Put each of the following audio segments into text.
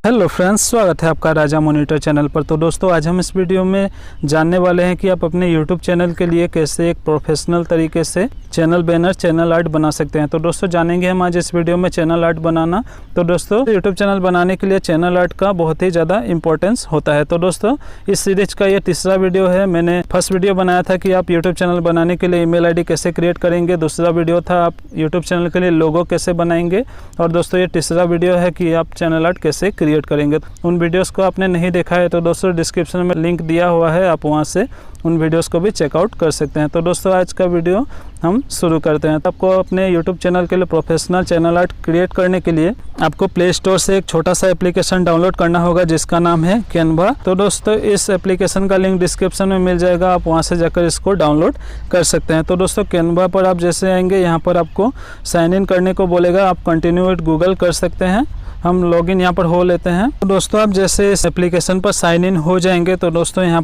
Hello friends, स्वागत है आपका राजमोनिटर चैनल पर। तो दोस्तों, आज हम इस वीडियो में जानने वाले हैं कि आप अपने YouTube चैनल के लिए कैसे एक प्रोफेशनल तरीके से चैनल बैनर, चैनल आर्ट बना सकते हैं। तो दोस्तों, जानेंगे हम आज इस वीडियो में चैनल आर्ट बनाना। तो दोस्तों, YouTube चैनल बनाने के लिए चैनल आर्ट का बहुत ही ज़्यादा इंपॉर्टेंस होता है। तो दोस्तों, इस सीरीज का ये तीसरा वीडियो है। मैंने फर्स्ट वीडियो बनाया था कि आप YouTube चैनल बनाने के लिए ईमेल आईडी कैसे क्रिएट करेंगे। दूसरा वीडियो था आप YouTube चैनल के लिए लोगो कैसे बनाएंगे। और दोस्तों, ये तीसरा वीडियो है कि आप चैनल आर्ट कैसे क्रिएट करेंगे। उन वीडियोस को आपने नहीं देखा है तो दोस्तों डिस्क्रिप्शन में लिंक दिया हुआ है, आप वहां से उन वीडियोस को भी चेकआउट कर सकते हैं। तो दोस्तों, आज का वीडियो हम शुरू करते हैं। तो आपको अपने YouTube चैनल के लिए प्रोफेशनल चैनल आर्ट क्रिएट करने के लिए आपको प्ले स्टोर से एक छोटा सा एप्लीकेशन डाउनलोड करना होगा जिसका नाम है कैनवा। तो दोस्तों, इस एप्लीकेशन का लिंक डिस्क्रिप्शन में मिल जाएगा, आप वहां से जाकर इसको डाउनलोड कर सकते हैं। तो दोस्तों, कैनवा पर आप जैसे आएंगे, यहाँ पर आपको साइन इन करने को बोलेगा। आप कंटिन्यू विद गूगल कर सकते हैं। हम लॉगिन यहाँ पर हो लेते हैं। तो दोस्तों, आप जैसे इस एप्लीकेशन पर साइन इन हो जाएंगे तो दोस्तों यहाँ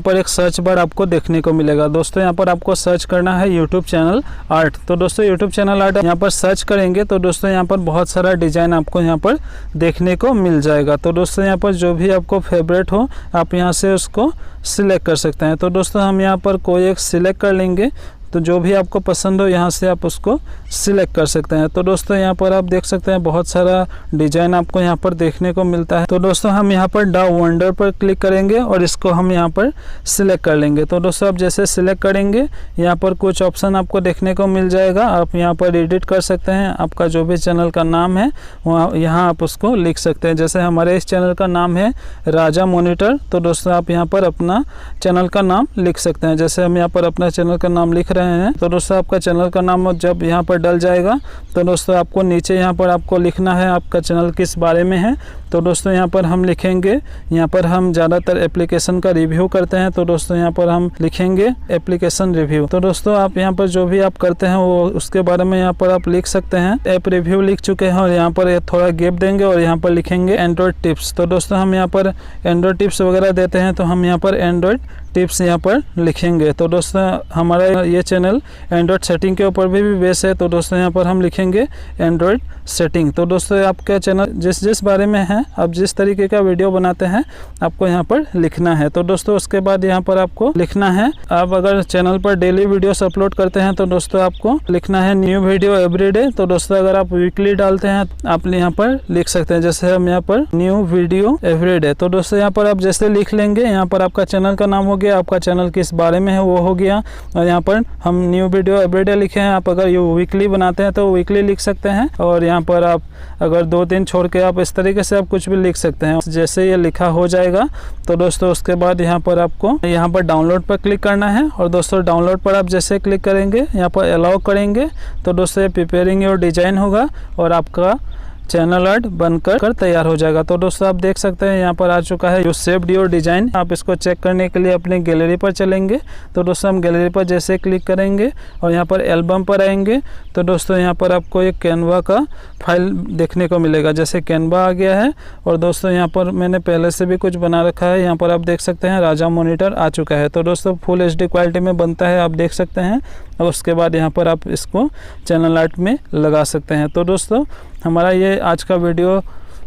पर एक सर्च बार आपको देखने को मिलेगा। दोस्तों, यहाँ पर आपको सर्च करना है YouTube चैनल आर्ट। तो दोस्तों, YouTube चैनल आर्ट यहाँ पर सर्च करेंगे तो दोस्तों यहाँ पर बहुत सारा डिजाइन आपको यहाँ पर देखने को मिल जाएगा। तो दोस्तों, यहाँ पर जो भी आपको फेवरेट हो आप यहाँ से उसको सिलेक्ट कर सकते हैं। तो दोस्तों, हम यहाँ पर कोई एक सिलेक्ट कर लेंगे। तो जो भी आपको पसंद हो यहाँ से आप उसको सिलेक्ट कर सकते हैं। तो दोस्तों, यहाँ पर आप देख सकते हैं बहुत सारा डिजाइन आपको यहाँ पर देखने को मिलता है। तो दोस्तों, हम यहाँ पर द वंडर पर क्लिक करेंगे और इसको हम यहाँ पर सिलेक्ट कर लेंगे। तो दोस्तों, आप जैसे सिलेक्ट करेंगे यहाँ पर कुछ ऑप्शन आपको देखने को मिल जाएगा। आप यहाँ पर एडिट कर सकते हैं। आपका जो भी चैनल का नाम है वहाँ यहाँ आप उसको लिख सकते हैं। जैसे हमारे इस चैनल का नाम है राजमोनिटर। तो दोस्तों, आप यहाँ पर अपना चैनल का नाम लिख सकते हैं। जैसे हम यहाँ पर अपना चैनल का नाम लिख रहे हैं। तो दोस्तों, आपका चैनल का नाम जब यहाँ पर डल जाएगा तो दोस्तों आपको नीचे यहाँ पर आपको लिखना है आपका चैनल किस बारे में है। तो दोस्तों, यहाँ पर हम लिखेंगे, यहाँ पर हम ज़्यादातर एप्लीकेशन का रिव्यू करते हैं। तो दोस्तों, यहाँ पर हम लिखेंगे एप्लीकेशन रिव्यू। तो दोस्तों, आप यहाँ पर जो भी आप करते हैं वो उसके बारे में यहाँ पर आप लिख सकते हैं। ऐप रिव्यू लिख चुके हैं और यहाँ पर थोड़ा गैप देंगे और यहाँ पर लिखेंगे एंड्रॉयड टिप्स। तो दोस्तों, हम यहाँ पर एंड्रॉयड टिप्स वगैरह देते हैं तो हम यहाँ पर एंड्रॉयड टिप्स यहाँ पर लिखेंगे। तो दोस्तों, हमारा ये चैनल एंड्रॉयड सेटिंग के ऊपर भी बेस है। तो दोस्तों, यहाँ पर हम लिखेंगे एंड्रॉयड सेटिंग। तो दोस्तों, आपका चैनल जिस बारे में है, आप जिस तरीके का वीडियो बनाते हैं आपको यहाँ पर लिखना है। तो दोस्तों, उसके बाद यहाँ पर आपको लिखना है, आप अगर चैनल पर डेली वीडियोस अपलोड करते हैं तो दोस्तों आपको लिखना है न्यू वीडियो एवरीडे। तो दोस्तों, अगर आप वीकली डालते हैं आप यहाँ पर लिख सकते हैं। जैसे हम यहाँ पर न्यू वीडियो एवरीडे। तो दोस्तों, यहाँ पर आप जैसे लिख लेंगे, यहाँ पर आपका चैनल का नाम हो गया, आपका चैनल किस बारे में है वो हो गया। और यहाँ पर हम न्यू वीडियो एवरीडे लिखे हैं। आप अगर ये वीकली बनाते हैं तो वीकली लिख सकते हैं। और यहाँ पर आप अगर 2 दिन छोड़ के आप इस तरीके से आप कुछ भी लिख सकते हैं। जैसे ये लिखा हो जाएगा तो दोस्तों उसके बाद यहाँ पर आपको यहाँ पर डाउनलोड पर क्लिक करना है। और दोस्तों, डाउनलोड पर आप जैसे क्लिक करेंगे, यहाँ पर अलाउ करेंगे तो दोस्तों प्रिपेयरिंग योर डिजाइन होगा और आपका चैनल आर्ट बनकर तैयार हो जाएगा। तो दोस्तों, आप देख सकते हैं यहाँ पर आ चुका है यू सेव्ड योर डिजाइन। आप इसको चेक करने के लिए अपने गैलरी पर चलेंगे। तो दोस्तों, हम गैलरी पर जैसे क्लिक करेंगे और यहाँ पर एल्बम पर आएंगे तो दोस्तों यहाँ पर आपको एक कैनवा का फाइल देखने को मिलेगा। जैसे कैनवा आ गया है और दोस्तों यहाँ पर मैंने पहले से भी कुछ बना रखा है। यहाँ पर आप देख सकते हैं राजमोनिटर आ चुका है। तो दोस्तों, फुल HD क्वालिटी में बनता है, आप देख सकते हैं। और उसके बाद यहाँ पर आप इसको चैनल आर्ट में लगा सकते हैं। तो दोस्तों, हमारा ये आज का वीडियो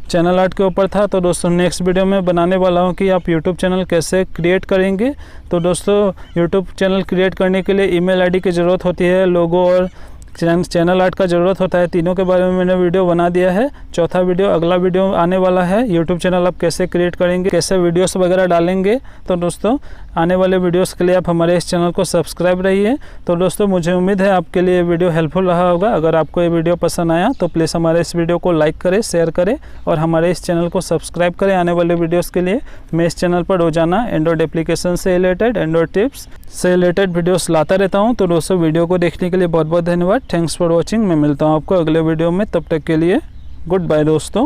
चैनल आर्ट के ऊपर था। तो दोस्तों, नेक्स्ट वीडियो में बनाने वाला हूँ कि आप YouTube चैनल कैसे क्रिएट करेंगे। तो दोस्तों, YouTube चैनल क्रिएट करने के लिए ईमेल आईडी की ज़रूरत होती है, लोगो और चैनल आर्ट का ज़रूरत होता है। तीनों के बारे में मैंने वीडियो बना दिया है। चौथा वीडियो, अगला वीडियो आने वाला है। YouTube चैनल आप कैसे क्रिएट करेंगे, कैसे वीडियोस वगैरह डालेंगे। तो दोस्तों, आने वाले वीडियोस के लिए आप हमारे इस चैनल को सब्सक्राइब रहिए। तो दोस्तों, मुझे उम्मीद है आपके लिए वीडियो हेल्पफुल रहा होगा। अगर आपको ये वीडियो पसंद आया तो प्लीज़ हमारे इस वीडियो को लाइक करें, शेयर करें और हमारे इस चैनल को सब्सक्राइब करें। आने वाले वीडियोज़ के लिए मैं इस चैनल पर रोजाना एंड्रॉयड एप्लीकेशन से रिलेटेड, एंड्रॉयड टिप्स से रिलेटेड वीडियोस लाता रहता हूं। तो दोस्तों, वीडियो को देखने के लिए बहुत बहुत धन्यवाद। Thanks for watching. मैं मिलता हूं आपको अगले वीडियो में। तब तक के लिए गुड बाय दोस्तों।